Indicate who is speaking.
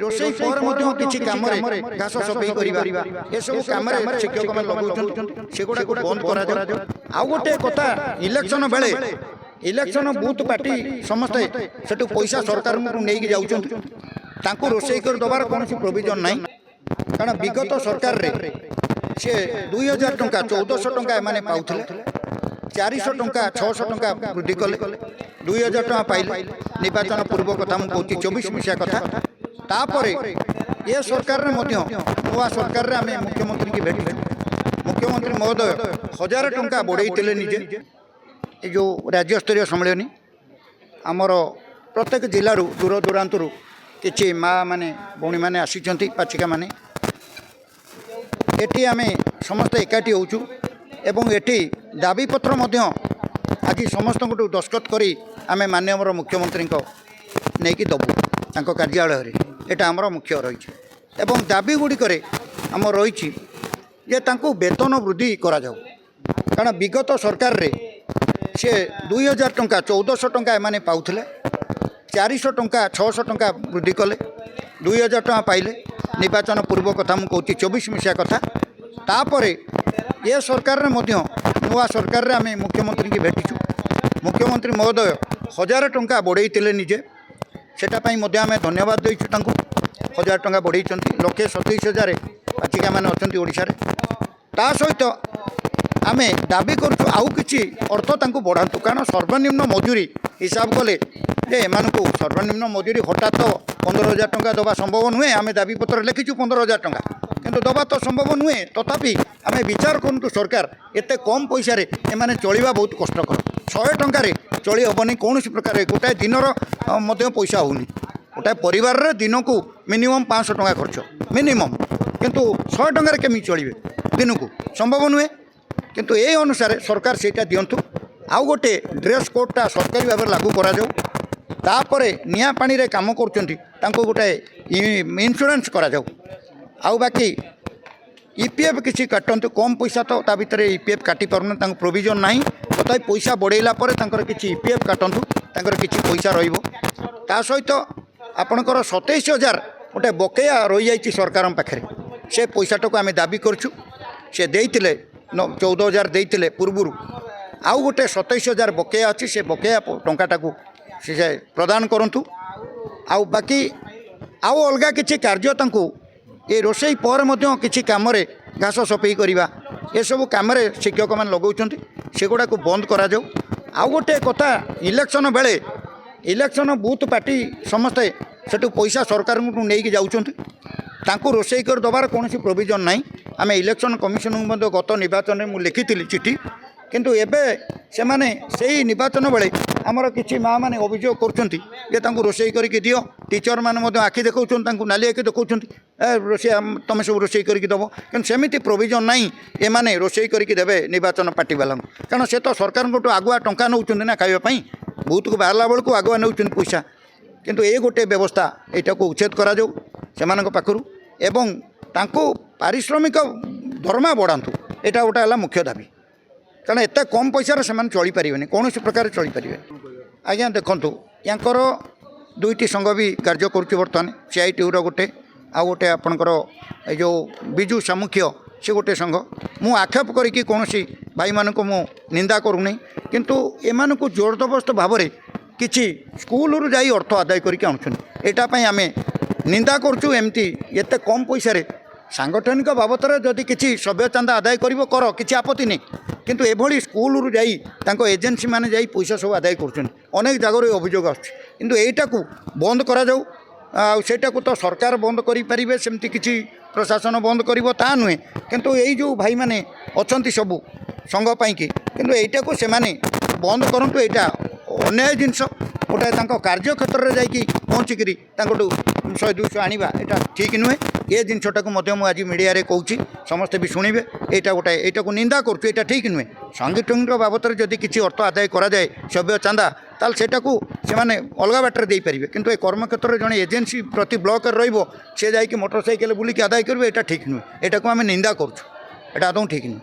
Speaker 1: ରୋଷେଇ ପରେ ମଧ୍ୟ କିଛି କାମରେ ଘାସ ସଫେଇ କରିବା ଏସବୁ କାମରେ ଶିକ୍ଷକମାନେ ଲଗାଉଛନ୍ତି, ସେଗୁଡ଼ାକୁ ବନ୍ଦ କରାଯାଉ। ଆଉ ଗୋଟିଏ କଥା, ଇଲେକ୍ସନ ବେଳେ ଇଲେକ୍ସନ ବୁଥ ପାର୍ଟି ସମସ୍ତେ ସେଠୁ ପଇସା ସରକାରଙ୍କୁ ନେଇକି ଯାଉଛନ୍ତି, ତାଙ୍କୁ ରୋଷେଇ କରି ଦେବାର କୌଣସି ପ୍ରୋଭିଜନ୍ ନାହିଁ। କାରଣ ବିଗତ ସରକାରରେ ସେ 2000 ଟଙ୍କା 1400 ଟଙ୍କା ଏମାନେ ପାଉଥିଲେ, 400 ଟଙ୍କା 600 ଟଙ୍କା ବୃଦ୍ଧି କଲେ, 2000 ଟଙ୍କା ପାଇଲେ। ନିର୍ବାଚନ ପୂର୍ବ କଥା ମୁଁ କହୁଛି, 24 ମସିହା କଥା। ତାପରେ ଏ ସରକାରରେ ମଧ୍ୟ ନୂଆ ସରକାରରେ ଆମେ ମୁଖ୍ୟମନ୍ତ୍ରୀକି ଭେଟିଛୁ। ମୁଖ୍ୟମନ୍ତ୍ରୀ ମହୋଦୟ 1000 ଟଙ୍କା ବଢ଼େଇଥିଲେ ନିଜେ। ଏ ଯେଉଁ ରାଜ୍ୟସ୍ତରୀୟ ସମ୍ମିଳନୀ ଆମର ପ୍ରତ୍ୟେକ ଜିଲ୍ଲାରୁ ଦୂର ଦୂରାନ୍ତରୁ କିଛି ମା' ମାନେ ଭଉଣୀମାନେ ଆସିଛନ୍ତି, ପାଚିକା ମାନେ। ଏଠି ଆମେ ସମସ୍ତେ ଏକାଠି ହେଉଛୁ ଏବଂ ଏଠି ଦାବିପତ୍ର ମଧ୍ୟ ଆଜି ସମସ୍ତଙ୍କଠୁ ଦସ୍ତଖତ କରି ଆମେ ମାନ୍ୟବର ମୁଖ୍ୟମନ୍ତ୍ରୀଙ୍କ ନେଇକି ଦେବୁ ତାଙ୍କ କାର୍ଯ୍ୟାଳୟରେ। ଏଇଟା ଆମର ମୁଖ୍ୟ ରହିଛି ଏବଂ ଦାବି ଗୁଡ଼ିକରେ ଆମର ରହିଛି ଯେ ତାଙ୍କୁ ବେତନ ବୃଦ୍ଧି କରାଯାଉ। କାରଣ ବିଗତ ସରକାରରେ ସେ 2000 ଟଙ୍କା 1400 ଟଙ୍କା ଏମାନେ ପାଉଥିଲେ, 400 ଟଙ୍କା 600 ଟଙ୍କା ବୃଦ୍ଧି କଲେ, 2000 ଟଙ୍କା ପାଇଲେ। ନିର୍ବାଚନ ପୂର୍ବ କଥା ମୁଁ କହୁଛି, 24 ମସିହା କଥା। ତାପରେ ଏ ସରକାରରେ ମଧ୍ୟ ନୂଆ ସରକାରରେ ଆମେ ମୁଖ୍ୟମନ୍ତ୍ରୀକି ଭେଟିଛୁ। ମୁଖ୍ୟମନ୍ତ୍ରୀ ମହୋଦୟ 1000 ଟଙ୍କା ବଢ଼େଇଥିଲେ ନିଜେ, ସେଟା ପାଇଁ ମଧ୍ୟ ଆମେ ଧନ୍ୟବାଦ ଦେଇଛୁ ତାଙ୍କୁ। 1000 ଟଙ୍କା ବଢ଼େଇଛନ୍ତି, 1,27,000 ପାଚିକାମାନେ ଅଛନ୍ତି ଓଡ଼ିଶାରେ। ତା ସହିତ ଆମେ ଦାବି କରୁଛୁ ଆଉ କିଛି ଅର୍ଥ ତାଙ୍କୁ ବଢ଼ାନ୍ତୁ। କାରଣ ସର୍ବନିମ୍ନ ମଜୁରୀ ହିସାବ କଲେ ଯେ ଏମାନଙ୍କୁ ସର୍ବନିମ୍ନ ମଜୁରୀ ହଠାତ୍ 15,000 ଟଙ୍କା ଦେବା ସମ୍ଭବ ନୁହେଁ। ଆମେ ଦାବିପତ୍ରରେ ଲେଖିଛୁ 15,000 ଟଙ୍କା, କିନ୍ତୁ ଦେବା ତ ସମ୍ଭବ ନୁହେଁ। ତଥାପି ଆମେ ବିଚାର କରନ୍ତୁ, ସରକାର ଏତେ କମ୍ ପଇସାରେ ଏମାନେ ଚଳିବା ବହୁତ କଷ୍ଟକର। 100 ଟଙ୍କାରେ ଚଳି ହେବନି କୌଣସି ପ୍ରକାରେ। ଗୋଟାଏ ଦିନର ମଧ୍ୟ ପଇସା ହେଉନି। ଗୋଟାଏ ପରିବାରରେ ଦିନକୁ ମିନିମମ୍ 500 ଟଙ୍କା ଖର୍ଚ୍ଚ ମିନିମମ୍, କିନ୍ତୁ 100 ଟଙ୍କାରେ କେମିତି ଚଳିବେ ଦିନକୁ? ସମ୍ଭବ ନୁହେଁ। କିନ୍ତୁ এই ଅନୁସାରେ ସରକାର ସେଇଟା ଦିଅନ୍ତୁ। ଆଉ ଗୋଟେ ଡ୍ରେସ୍ କୋଡ଼୍ଟା ସରକାରୀ ଭାବରେ ଲାଗୁ କରାଯାଉ। ତାପରେ ନିଆଁ ପାଣିରେ କାମ କରୁଛନ୍ତି, ତାଙ୍କୁ ଗୋଟାଏ ଇନ୍ସୁରାନ୍ସ କରାଯାଉ। ଆଉ ବାକି ଇପିଏଫ୍ କିଛି କାଟନ୍ତୁ, କମ୍ ପଇସା ତ ତା ଭିତରେ ଇପିଏଫ୍ କାଟି ପାରୁନି, ତାଙ୍କୁ ପ୍ରୋଭିଜନ୍ ନାହିଁ। ତଥାପି ପଇସା ବଢ଼େଇଲା ପରେ ତାଙ୍କର କିଛି ଇପିଏଫ୍ କାଟନ୍ତୁ, ତାଙ୍କର କିଛି ପଇସା ରହିବ। ତା ସହିତ ଆପଣଙ୍କର 27,000 ଗୋଟେ ବକେୟା ରହିଯାଇଛି ସରକାରଙ୍କ ପାଖରେ, ସେ ପଇସାଟାକୁ ଆମେ ଦାବି କରୁଛୁ। ସେ ଦେଇଥିଲେ 14,000 ଦେଇଥିଲେ ପୂର୍ବରୁ, ଆଉ ଗୋଟେ 27,000 ବକେୟା ଅଛି। ସେ ବକେୟା ଟଙ୍କାଟାକୁ ସେ ପ୍ରଦାନ କରନ୍ତୁ। ଆଉ ବାକି ଆଉ ଅଲଗା କିଛି କାର୍ଯ୍ୟ ତାଙ୍କୁ ଏ ରୋଷେଇ ପରେ ମଧ୍ୟ କିଛି କାମରେ ଘାସ ସଫେଇ କରିବା ଏସବୁ କାମରେ ଶିକ୍ଷକମାନେ ଲଗାଉଛନ୍ତି, ସେଗୁଡ଼ାକୁ ବନ୍ଦ କରାଯାଉ। ଆଉ ଗୋଟିଏ କଥା, ଇଲେକ୍ସନ ବେଳେ ଇଲେକ୍ସନ ବୁଥ୍ ପାର୍ଟି ସମସ୍ତେ ସେଠୁ ପଇସା ସରକାରଙ୍କୁ ନେଇକି ଯାଉଛନ୍ତି, ତାଙ୍କୁ ରୋଷେଇ କରି ଦେବାର କୌଣସି ପ୍ରୋଭିଜନ୍ ନାହିଁ। ଆମେ ଇଲେକ୍ସନ କମିଶନଙ୍କୁ ମଧ୍ୟ ଗତ ନିର୍ବାଚନରେ ମୁଁ ଲେଖିଥିଲି ଚିଠି, କିନ୍ତୁ ଏବେ ସେମାନେ ସେଇ ନିର୍ବାଚନ ବେଳେ ଆମର କିଛି ମା'ମାନେ ଅଭିଯୋଗ କରୁଛନ୍ତି ଯେ ତାଙ୍କୁ ରୋଷେଇ କରିକି ଦିଅ। ଟିଚର୍ମାନେ ମଧ୍ୟ ଆଖି ଦେଖାଉଛନ୍ତି, ତାଙ୍କୁ ନାଲି ଆଖି ଦେଖାଉଛନ୍ତି, ରୋଷେଇ ତୁମେ ସବୁ ରୋଷେଇ କରିକି ଦେବ। କିନ୍ତୁ ସେମିତି ପ୍ରୋଭିଜନ୍ ନାହିଁ ଏମାନେ ରୋଷେଇ କରିକି ଦେବେ ନିର୍ବାଚନ ପାର୍ଟିବାଲାଙ୍କୁ। କାରଣ ସେ ତ ସରକାରଙ୍କଠୁ ଆଗୁଆ ଟଙ୍କା ନେଉଛନ୍ତି ନା ଖାଇବା ପାଇଁ, ବୁଥକୁ ବାହାରିଲା ବେଳକୁ ଆଗୁଆ ନେଉଛନ୍ତି ପଇସା। କିନ୍ତୁ ଏ ଗୋଟେ ବ୍ୟବସ୍ଥା, ଏଇଟାକୁ ଉଚ୍ଛେଦ କରାଯାଉ ସେମାନଙ୍କ ପାଖରୁ ଏବଂ ତାଙ୍କୁ ପାରିଶ୍ରମିକ ଦରମା ବଢ଼ାନ୍ତୁ। ଏଇଟା ଗୋଟେ ହେଲା ମୁଖ୍ୟ ଦାବି। କାରଣ ଏତେ କମ୍ ପଇସାରେ ସେମାନେ ଚଳିପାରିବେନି, କୌଣସି ପ୍ରକାରେ ଚଳିପାରିବେନି। ଆଜ୍ଞା ଦେଖନ୍ତୁ, ୟାଙ୍କର 2ଟି ସଂଘ ବି କାର୍ଯ୍ୟ କରୁଛି ବର୍ତ୍ତମାନ, CITUର ଗୋଟେ, ଆଉ ଗୋଟେ ଆପଣଙ୍କର ଏ ଯେଉଁ ବିଜୁ ସାମୁଖ୍ୟ ସେ ଗୋଟେ ସଂଘ। ମୁଁ ଆକ୍ଷେପ କରିକି କୌଣସି ଭାଇମାନଙ୍କୁ ମୁଁ ନିନ୍ଦା କରୁନି, କିନ୍ତୁ ଏମାନଙ୍କୁ ଜୋରଦବସ୍ତ ଭାବରେ କିଛି ସ୍କୁଲରୁ ଯାଇ ଅର୍ଥ ଆଦାୟ କରିକି ଆଣୁଛନ୍ତି, ଏଇଟା ପାଇଁ ଆମେ ନିନ୍ଦା କରୁଛୁ। ଏମିତି ଏତେ କମ୍ ପଇସାରେ ସାଂଗଠନିକ ବାବଦରେ ଯଦି କିଛି ସଭ୍ୟ ଚାନ୍ଦା ଆଦାୟ କରିବ କର, କିଛି ଆପତ୍ତି ନାହିଁ। କିନ୍ତୁ ଏଭଳି ସ୍କୁଲରୁ ଯାଇ ତାଙ୍କ ଏଜେନ୍ସିମାନେ ଯାଇ ପଇସା ସବୁ ଆଦାୟ କରୁଛନ୍ତି, ଅନେକ ଜାଗାରୁ ଅଭିଯୋଗ ଆସୁଛି। କିନ୍ତୁ ଏଇଟାକୁ ବନ୍ଦ କରାଯାଉ। ଆଉ ସେଇଟାକୁ ତ ସରକାର ବନ୍ଦ କରିପାରିବେ, ସେମିତି କିଛି ପ୍ରଶାସନ ବନ୍ଦ କରିବ ତା ନୁହେଁ। କିନ୍ତୁ ଏଇ ଯେଉଁ ଭାଇମାନେ ଅଛନ୍ତି ସବୁ ସଂଘ ପାଇଁକି, କିନ୍ତୁ ଏଇଟାକୁ ସେମାନେ ବନ୍ଦ କରନ୍ତୁ। ଏଇଟା ଅନ୍ୟାୟ ଜିନିଷ, ଗୋଟାଏ ତାଙ୍କ କାର୍ଯ୍ୟକ୍ଷେତ୍ରରେ ଯାଇକି ପହଞ୍ଚିକିରି ତାଙ୍କଠୁ 100-200 ଆଣିବା ଏଇଟା ଠିକ୍ ନୁହେଁ। ଏ ଜିନିଷଟାକୁ ମଧ୍ୟ ମୁଁ ଆଜି ମିଡ଼ିଆରେ କହୁଛି, ସମସ୍ତେ ବି ଶୁଣିବେ। ଏଇଟା ଗୋଟାଏ, ଏଇଟାକୁ ନିନ୍ଦା କରୁଛୁ, ଏଇଟା ଠିକ୍ ନୁହେଁ। ସାଂଗଠନିକ ବାବଦରେ ଯଦି କିଛି ଅର୍ଥ ଆଦାୟ କରାଯାଏ ସଭ୍ୟ ଚାନ୍ଦା, ତାହେଲେ ସେଇଟାକୁ ସେମାନେ ଅଲଗା ବାଟରେ ଦେଇପାରିବେ। କିନ୍ତୁ ଏ କର୍ମକ୍ଷେତ୍ରରେ ଜଣେ ଏଜେନ୍ସି ପ୍ରତି ବ୍ଲକରେ ରହିବ, ସେ ଯାଇକି ମୋଟର ସାଇକେଲ ବୁଲିକି ଆଦାୟ କରିବେ, ଏଇଟା ଠିକ୍ ନୁହେଁ। ଏଇଟାକୁ ଆମେ ନିନ୍ଦା କରୁଛୁ, ଏଇଟା ଆଦୌ ଠିକ୍ ନୁହେଁ।